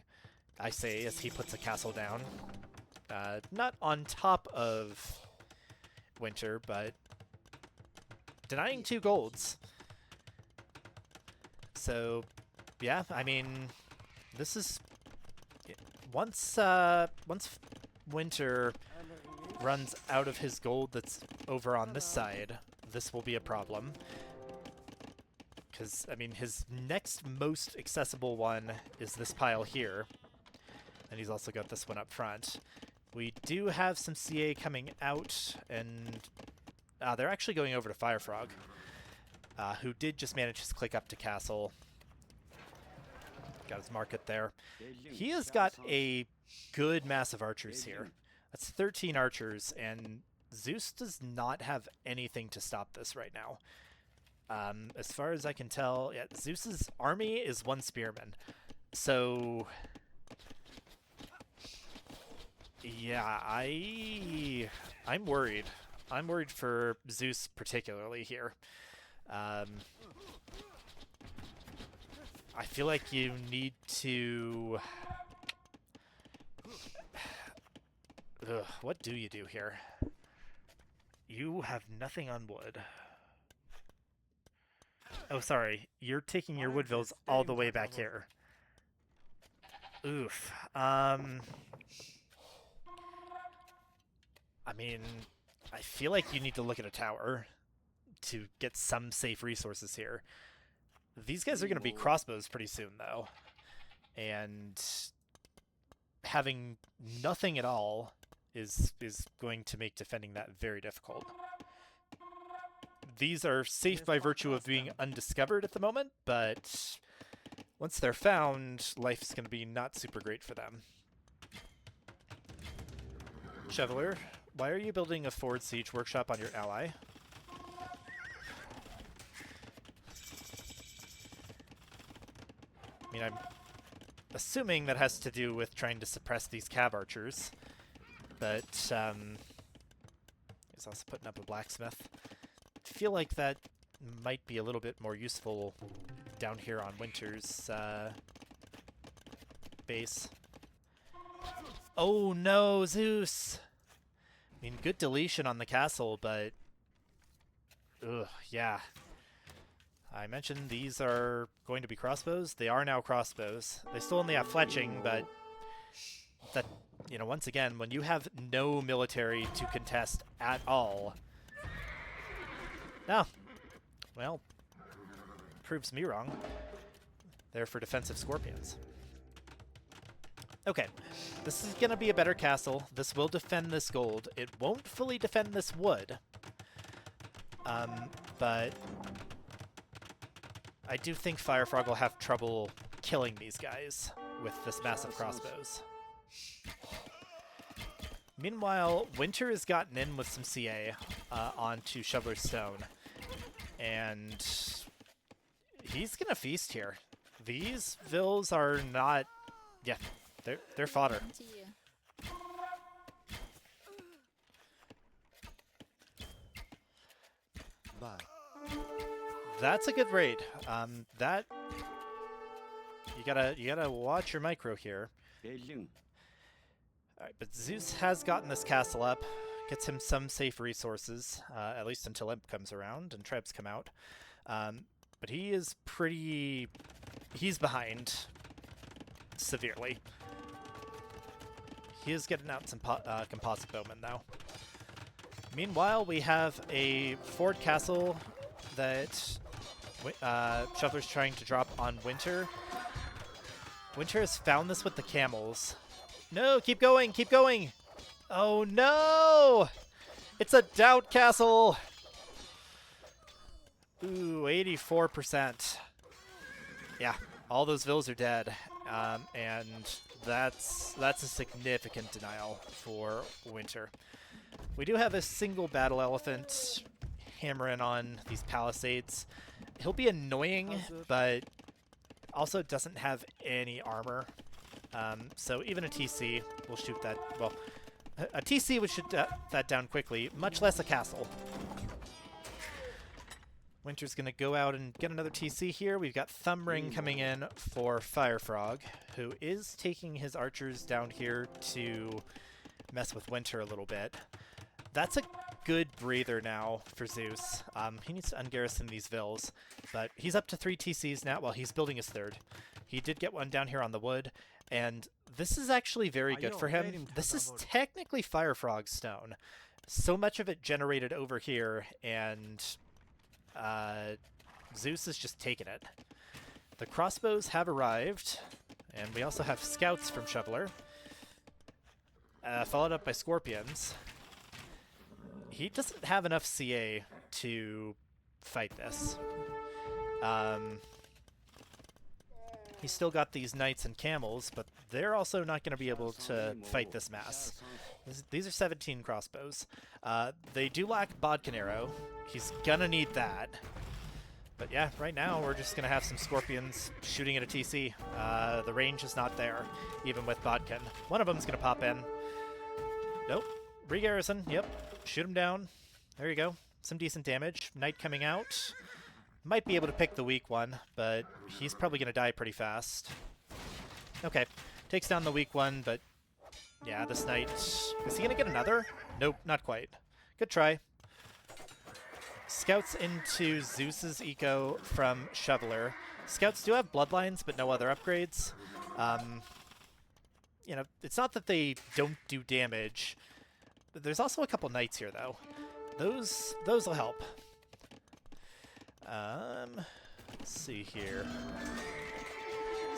I say, as he puts a castle down. Not on top of Winter, but denying 2 golds. So, yeah, I mean, this is... Once Winter runs out of his gold that's over on this side, this will be a problem. Because, I mean, his next most accessible one is this pile here. And he's also got this one up front. We do have some CA coming out, and they're actually going over to FireFrog, who did just manage his click up to castle. Got his market there. He has got a good mass of archers here. That's 13 archers, and Zeus does not have anything to stop this right now. As far as I can tell, yeah, Zeus's army is 1 spearman. So, yeah, I'm worried. I'm worried for Zeus particularly here. I feel like you need to... what do you do here? You have nothing on wood. Oh, sorry. You're taking your wood vills all the way back here. Oof. I mean, I feel like you need to look at a tower to get some safe resources here. These guys are going to be crossbows pretty soon, though. And having nothing at all is going to make defending that very difficult. These are safe by virtue of being undiscovered at the moment, but once they're found, life's going to be not super great for them. Shoveler, why are you building a forward siege workshop on your ally? I mean, I'm assuming that has to do with trying to suppress these cav archers, but he's also putting up a blacksmith. I feel like that might be a little bit more useful down here on Winter's base. Oh no, Zeus! I mean, good deletion on the castle, but... Ugh, yeah. I mentioned these are going to be crossbows. They are now crossbows. They still only have fletching, but that, you know, once again, when you have no military to contest at all... No. Well, proves me wrong. They're for defensive scorpions. Okay, this is going to be a better castle. This will defend this gold. It won't fully defend this wood. but I do think FireFrog will have trouble killing these guys with this massive crossbows. Meanwhile, Winter has gotten in with some CA onto Shoveler's Stone, and he's gonna feast here. These vills are not, yeah, they're fodder. That's a good raid. That you gotta watch your micro here. All right, but Zeus has gotten this castle up, gets him some safe resources, at least until Imp comes around and Trebs come out. But he is pretty... he's behind severely. He is getting out some composite bowmen, though. Meanwhile, we have a Ford Castle that Shoveler's trying to drop on Winter. Winter has found this with the camels. No, keep going, keep going! Oh no! It's a doubt castle! Ooh, 84%. Yeah, all those vills are dead. And that's a significant denial for Winter. We do have a single battle elephant hammering on these palisades. He'll be annoying, but also doesn't have any armor. So even a TC will shoot that. Well, a TC would shoot that down quickly, much less a castle. Winter's going to go out and get another TC here. We've got Thumbring coming in for FireFrog, who is taking his archers down here to mess with Winter a little bit. That's a good breather now for Zeus. He needs to ungarrison these vills, but he's up to 3 TCs now. Well, he's building his third. He did get one down here on the wood, and this is actually very good for him. This is technically FireFrog's stone. So much of it generated over here, and Zeus is just taking it. The crossbows have arrived, and we also have scouts from Shoveler, followed up by scorpions. He doesn't have enough CA to fight this. He's still got these knights and camels, but they're also not going to be able to fight this mass. These are 17 crossbows. They do lack Bodkin arrow. He's going to need that. But yeah, right now we're just going to have some scorpions shooting at a TC. The range is not there, even with Bodkin. One of them's going to pop in. Nope. Re-garrison. Yep. Shoot him down. There you go. Some decent damage. Knight coming out. Might be able to pick the weak one, but he's probably going to die pretty fast. Okay. Takes down the weak one, but yeah, this knight... Is he going to get another? Nope, not quite. Good try. Scouts into Zeus's eco from Shoveler. Scouts do have bloodlines, but no other upgrades. You know, it's not that they don't do damage. There's also a couple knights here, though. Those will help. Let's see here.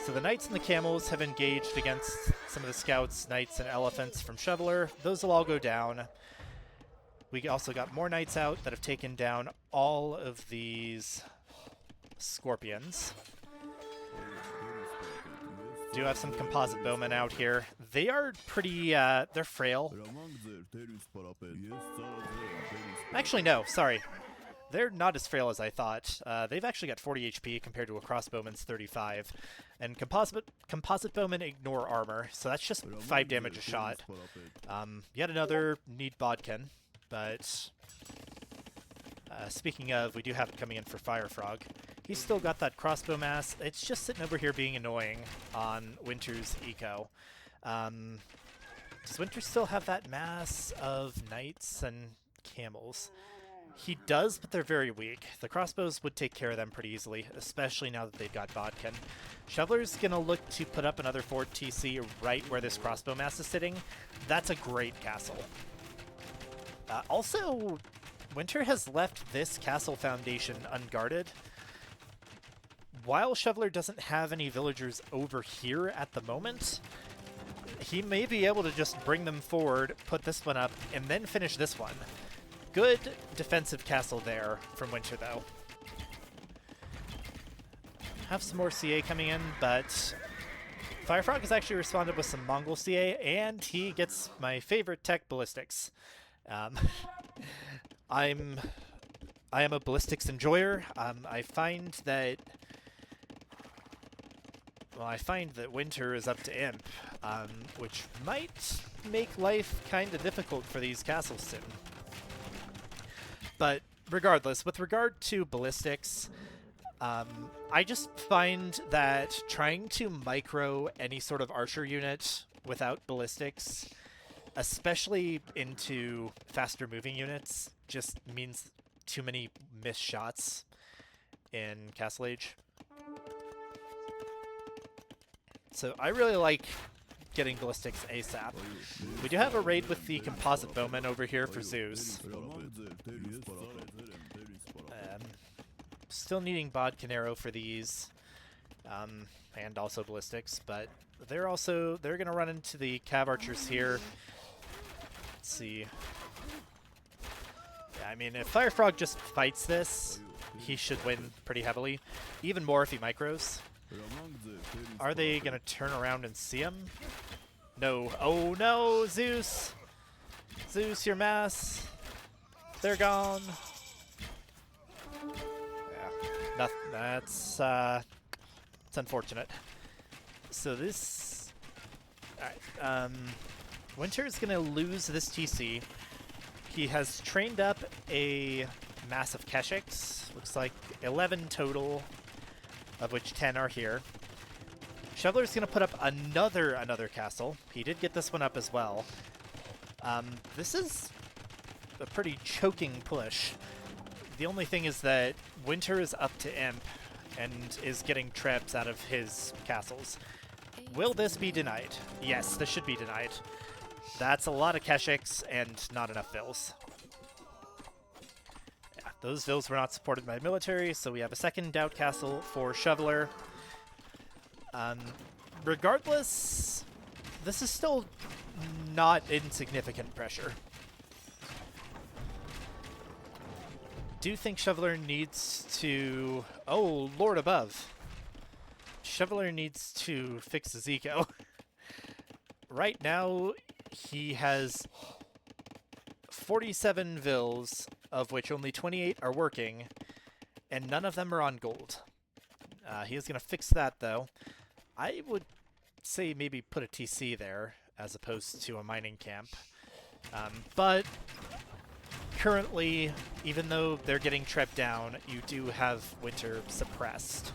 So the knights and the camels have engaged against some of the scouts, knights, and elephants from Shoveler. Those will all go down. We also got more knights out that have taken down all of these scorpions. Do have some composite bowmen out here. They are pretty, they're frail. Actually, no, sorry. They're not as frail as I thought. They've actually got 40 HP compared to a crossbowman's 35. And composite bowmen ignore armor, so that's just 5 damage a shot. Yet another need Bodkin, but speaking of, we do have it coming in for FireFrog. He's still got that crossbow mass. It's just sitting over here being annoying on Winter's eco. Does Winter still have that mass of knights and camels? He does, but they're very weak. The crossbows would take care of them pretty easily, especially now that they've got Bodkin. Shoveler's going to look to put up another Fort TC right where this crossbow mass is sitting. That's a great castle. Also, Winter has left this castle foundation unguarded. While Shoveler doesn't have any villagers over here at the moment, he may be able to just bring them forward, put this one up, and then finish this one. good defensive castle there from Winter, though. Have some more CA coming in, but FireFrog has actually responded with some Mongol CA, and he gets my favorite tech, ballistics. I am a ballistics enjoyer. I find that Winter is up to Imp, which might make life kind of difficult for these castles soon. But regardless, with regard to ballistics, I just find that trying to micro any sort of archer unit without ballistics, especially into faster moving units, just means too many missed shots in Castle Age. So I really like getting ballistics ASAP. We do have a raid with the composite bowman over here for Zeus. Still needing Bod Canero for these, and also ballistics, but they're going to run into the cav archers here. Let's see. Yeah, I mean, if FireFrog just fights this, he should win pretty heavily, even more if he micros. Are they going to turn around and see him? No. Oh no, Zeus! Zeus, your mass! They're gone! Yeah, that's it's unfortunate. So this... Alright, Winter is going to lose this TC. He has trained up a mass of Keshiks. Looks like 11 total, of which 10 are here. Shoveler's going to put up another castle. He did get this one up as well. This is a pretty choking push. The only thing is that Winter is up to Imp and is getting traps out of his castles. Will this be denied? Yes, this should be denied. That's a lot of Keshiks and not enough Vills. Yeah, those Vills were not supported by military, so we have a second Doubt Castle for Shoveler. Regardless, this is still not insignificant pressure. Do think Shoveler needs to... Oh, Lord above. Shoveler needs to fix his eco. Right now, he has 47 Vills, of which only 28 are working, and none of them are on gold. He is going to fix that, though. I would say maybe put a TC there, as opposed to a mining camp. But currently, even though they're getting trepped down, you do have Winter suppressed.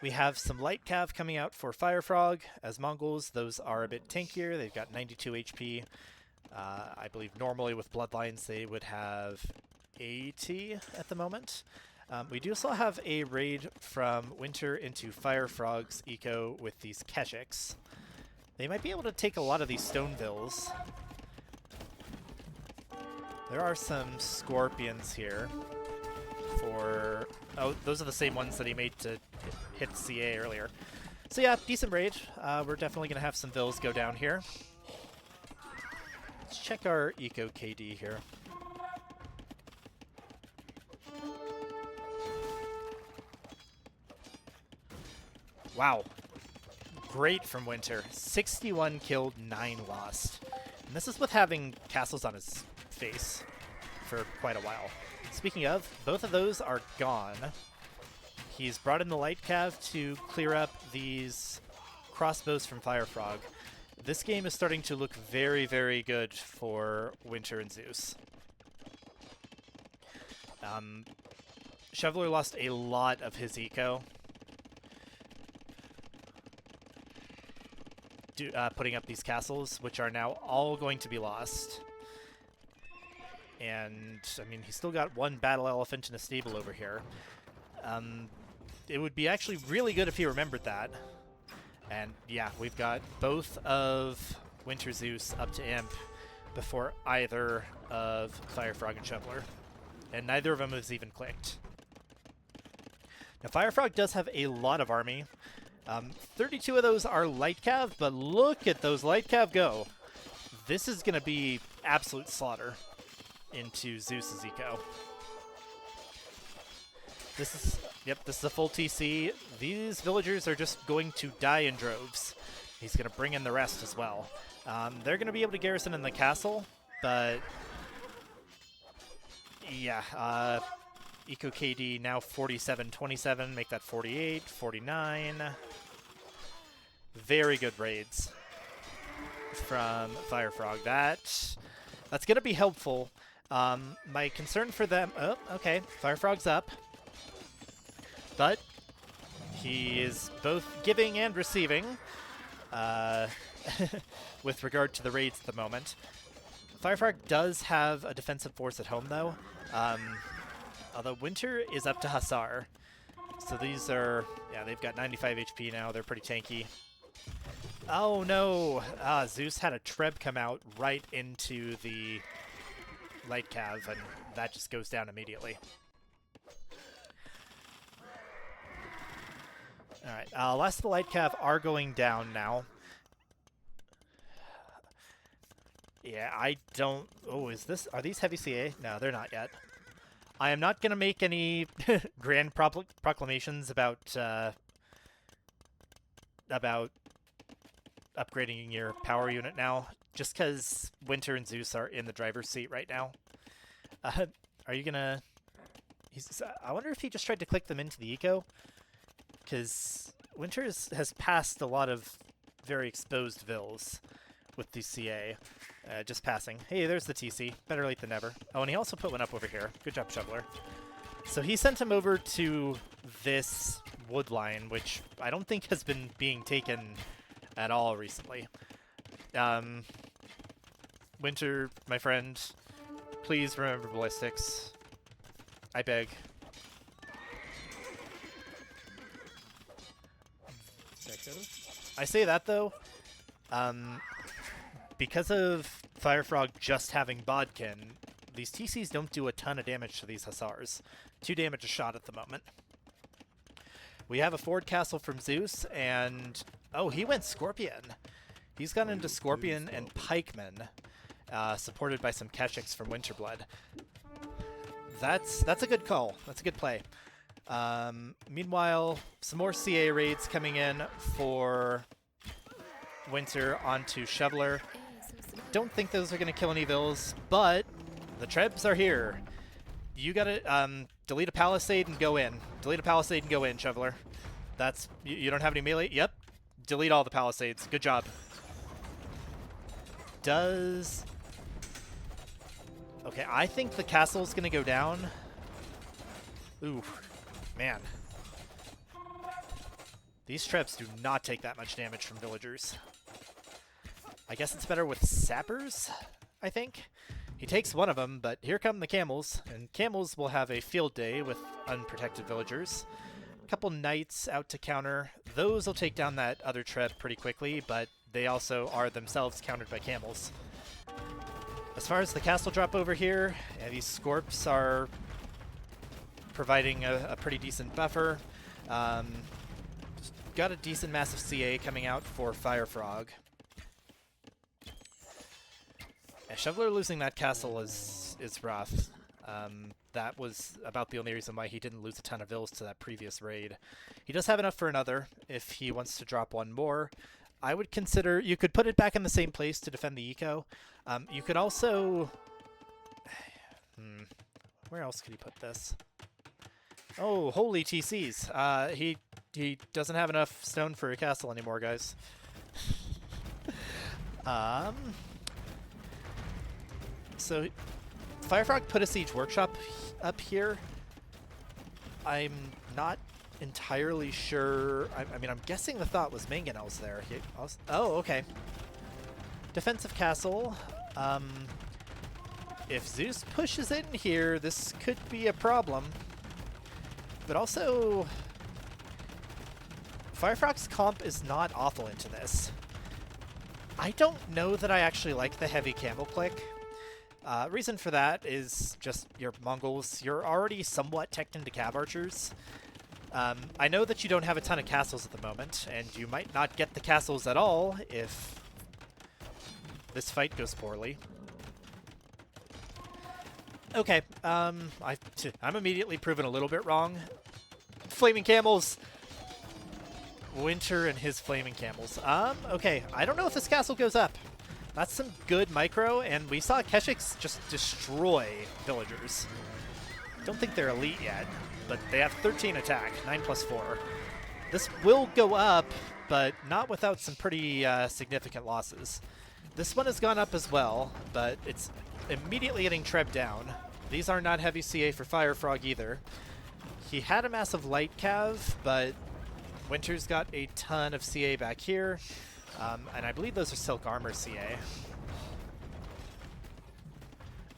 We have some light cav coming out for FireFrog as Mongols. Those are a bit tankier. They've got 92 HP. I believe normally with Bloodlines they would have 80 at the moment. We do also have a raid from Winter into FireFrog's eco with these Keshiks. They might be able to take a lot of these Stonevilles. There are some Scorpions here for... Oh, those are the same ones that he made to hit CA earlier. So yeah, decent raid. We're definitely going to have some Vills go down here. Let's check our eco KD here. Wow. Great from Winter. 61 killed, 9 lost. And this is with having castles on his face for quite a while. Speaking of, both of those are gone. He's brought in the light cav to clear up these crossbows from FireFrog. This game is starting to look very, very good for Winter and Zeus. Shoveler lost a lot of his eco. Putting up these castles, which are now all going to be lost. And, I mean, he's still got one battle elephant in a stable over here. It would be actually really good if he remembered that. And, yeah, we've got both of WinterZeus up to Imp before either of FireFrog and Shoveler. And neither of them has even clicked. Now, FireFrog does have a lot of army. 32 of those are light cav, but look at those light cav go. this is going to be absolute slaughter into Zeus's eco. This is, yep, this is a full TC. These villagers are just going to die in droves. He's going to bring in the rest as well. They're going to be able to garrison in the castle, but yeah, Eco KD now 47-27, make that 48, 49. Very good raids from FireFrog. That's going to be helpful. My concern for them... Oh, okay. FireFrog's up. But he is both giving and receiving with regard to the raids at the moment. FireFrog does have a defensive force at home, though. Although Winter is up to Hussar. So these are... Yeah, they've got 95 HP now. They're pretty tanky. Oh, no! Zeus had a Treb come out right into the light cav, and that just goes down immediately. Alright, last of the light cav are going down now. Yeah, I don't... Oh, is this... Are these heavy CA? No, they're not yet. I am not going to make any grand proclamations about upgrading your power unit now, just because Winter and Zeus are in the driver's seat right now. Are you going to... I wonder if he just tried to click them into the eco, because Winter has passed a lot of very exposed vills with the CA. Just passing. Hey, there's the TC. Better late than never. Oh, and he also put one up over here. Good job, Shoveler. So he sent him over to this wood line, which I don't think has been being taken at all recently. Winter, my friend, please remember ballistics. I beg. I say that, though, because of FireFrog just having Bodkin, these TCs don't do a ton of damage to these Hussars. 2 damage a shot at the moment. We have a forward castle from Zeus, and... Oh, he went Scorpion. He's gone into Scorpion and Pikeman, supported by some Keshiks from Winterblood. That's a good call. That's a good play. Meanwhile, some more CA raids coming in for Winter onto Shoveler. Don't think those are going to kill any vills, but the Trebs are here. You gotta delete a Palisade and go in. Delete a Palisade and go in, Shoveler. That's... You don't have any melee? Yep. Delete all the Palisades. Good job. Does... Okay, I think the castle's going to go down. Ooh, man. These Trebs do not take that much damage from villagers. I guess it's better with sappers, I think. He takes one of them, but here come the camels, and camels will have a field day with unprotected villagers. A couple knights out to counter. Those will take down that other Treb pretty quickly, but they also are themselves countered by camels. As far as the castle drop over here, yeah, these Scorps are providing a pretty decent buffer. Got a decent massive CA coming out for FireFrog. Yeah, Shoveler losing that castle is rough. That was about the only reason why he didn't lose a ton of vills to that previous raid. He does have enough for another if he wants to drop one more. I would consider... You could put it back in the same place to defend the eco. You could also... Where else could he put this? Oh, holy TCs. He doesn't have enough stone for a castle anymore, guys. So, FireFrog put a Siege Workshop up here. I'm not entirely sure. I mean, I'm guessing the thought was Mangonel's there. Oh, okay. Defensive castle. If Zeus pushes in here, this could be a problem. But also, FireFrog's comp is not awful into this. I don't know that I actually like the heavy camel click. Reason for that is just your Mongols. You're already somewhat teched into cav archers. I know that you don't have a ton of castles at the moment, and you might not get the castles at all if this fight goes poorly. Okay, I'm immediately proven a little bit wrong. Flaming camels! Winter and his flaming camels. Okay, I don't know if this castle goes up. That's some good micro, and we saw Keshix just destroy villagers. Don't think they're elite yet, but they have 13 attack, 9+4. This will go up, but not without some pretty significant losses. This one has gone up as well, but it's immediately getting trebbed down. These are not heavy CA for FireFrog either. He had a massive light cav, but Winter's got a ton of CA back here, and I believe those are silk armor CA.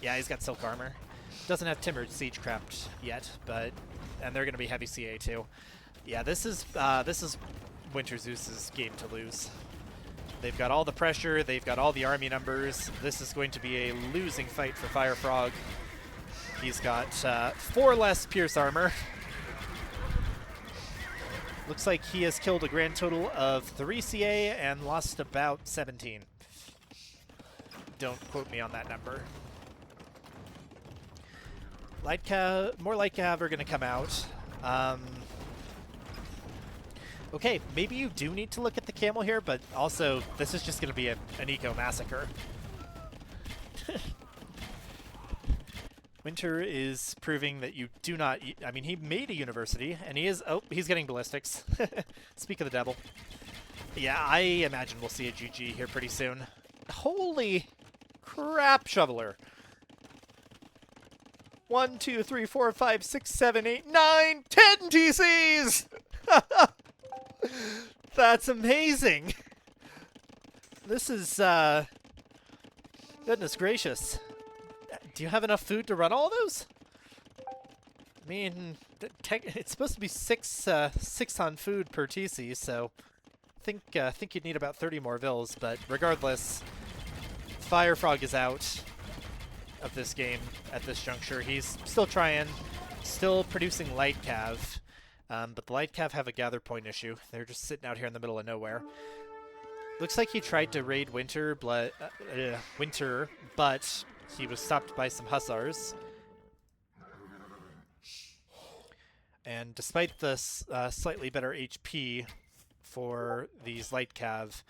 Yeah, he's got silk armor. Doesn't have Timbered Siegecraft yet, and they're going to be heavy CA too. Yeah, this is WinterZeus's game to lose. They've got all the pressure, they've got all the army numbers. This is going to be a losing fight for FireFrog. He's got 4 less Pierce armor. Looks like he has killed a grand total of 3 CA and lost about 17. Don't quote me on that number. More light cav are going to come out. Okay, maybe you do need to look at the camel here, but also this is just going to be an eco massacre. Winter is proving that you do not... I mean, he made a university, and he is... Oh, he's getting ballistics. Speak of the devil. Yeah, I imagine we'll see a GG here pretty soon. Holy crap, Shoveler. 1, 2, 3, 4, 5, 6, 7, 8, 9, 10 TCs! That's amazing! This is, goodness gracious. Do you have enough food to run all those? I mean, it's supposed to be 6 on food per TC, so think you'd need about 30 more vills, but regardless, FireFrog is out of this game at this juncture. He's still trying, still producing light cav, but the light cav have a gather point issue. They're just sitting out here in the middle of nowhere. Looks like he tried to raid Winter, but he was stopped by some hussars. And despite this slightly better HP for these light cav,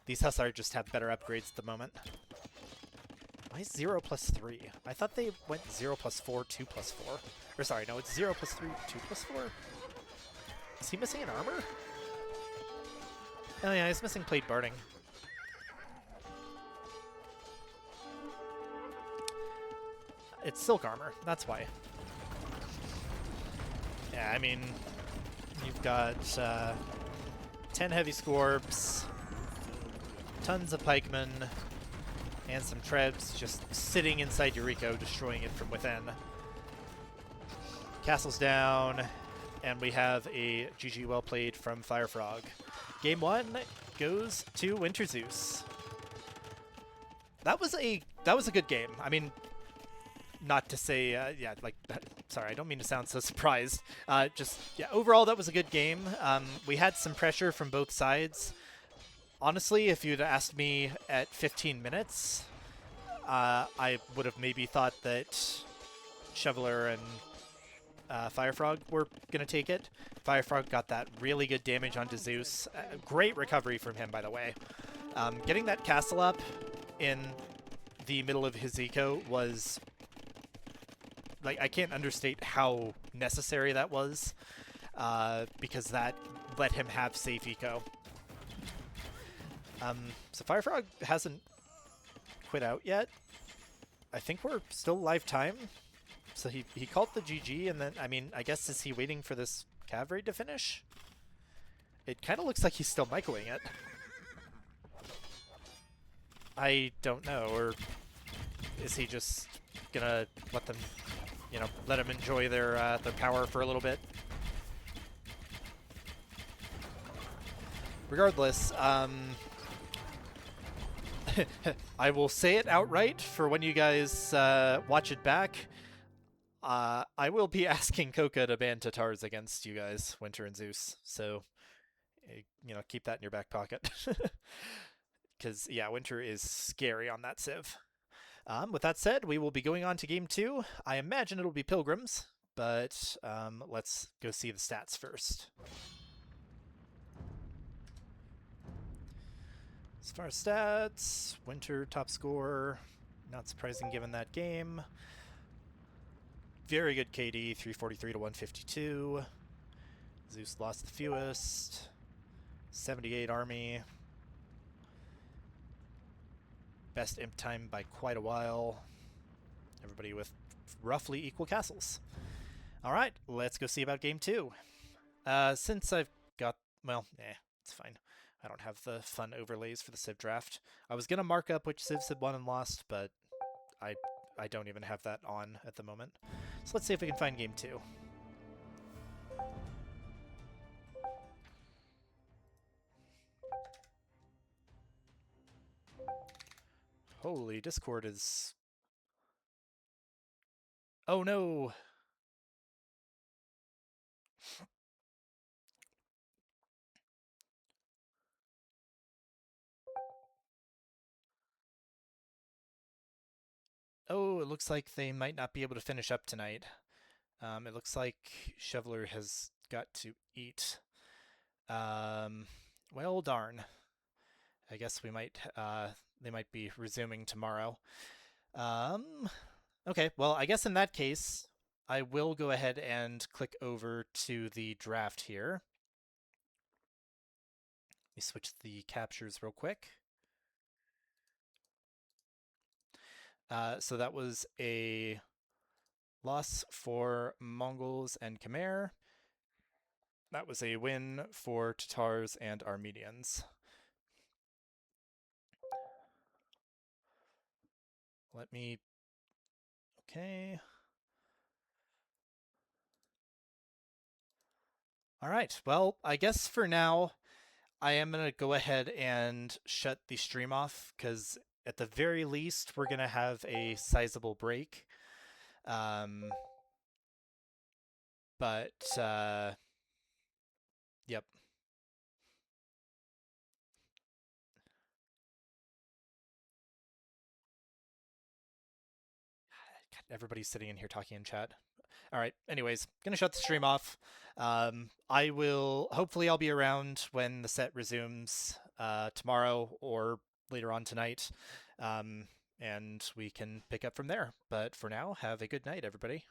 these hussars just have better upgrades at the moment. Why is 0+3? I thought they went 0+4, 2+4. Or sorry, no, it's 0+3, 2+4. Is he missing an armor? Oh yeah, he's missing plate barding. It's silk armor, that's why. Yeah, I mean, you've got 10 heavy scorbs, tons of pikemen, and some trebs just sitting inside Eureka, destroying it from within. Castle's down, and we have a GG well played from FireFrog. Game 1 goes to WinterZeus. That was a good game. I mean, not to say, yeah, like, sorry, I don't mean to sound so surprised. Just, yeah, overall, that was a good game. We had some pressure from both sides. Honestly, if you'd asked me at 15 minutes, I would have maybe thought that Shoveler and FireFrog were going to take it. FireFrog got that really good damage onto Zeus. Great recovery from him, by the way. Getting that castle up in the middle of his eco was... like, I can't understate how necessary that was, because that let him have safe eco. So FireFrog hasn't quit out yet. I think we're still live time. So he called the GG, and then, I mean, I guess, is he waiting for this cav raid to finish? It kind of looks like he's still microing it. I don't know, or is he just gonna let them, you know, let them enjoy their power for a little bit? Regardless, I will say it outright for when you guys watch it back. I will be asking Coca to ban Tatars against you guys, Winter and Zeus. So, you know, keep that in your back pocket. because, yeah, Winter is scary on that Civ. With that said, we will be going on to Game 2. I imagine it'll be Pilgrims, but let's go see the stats first. As far as stats, Winter top score, not surprising given that game. Very good KD, 343 to 152. Zeus lost the fewest. 78 army. Best imp time by quite a while. Everybody with roughly equal castles. Alright, let's go see about Game 2. Since I've got... well, it's fine. I don't have the fun overlays for the Civ draft. I was going to mark up which Civs had won and lost, but I don't even have that on at the moment. So let's see if we can find Game 2. Holy, Discord is... oh no! Oh, it looks like they might not be able to finish up tonight. It looks like Shoveler has got to eat. Well, darn. I guess we might, they might be resuming tomorrow. Okay, well, I guess in that case, I will go ahead and click over to the draft here. Let me switch the captures real quick. So that was a loss for Mongols and Khmer. That was a win for Tatars and Armenians. Let me... okay. All right, well, I guess for now, I am going to go ahead and shut the stream off, because at the very least, we're going to have a sizable break. But, yep. God, everybody's sitting in here talking in chat. All right, anyways, gonna shut the stream off. I will, hopefully I'll be around when the set resumes tomorrow or later on tonight, and we can pick up from there. But for now, have a good night, everybody.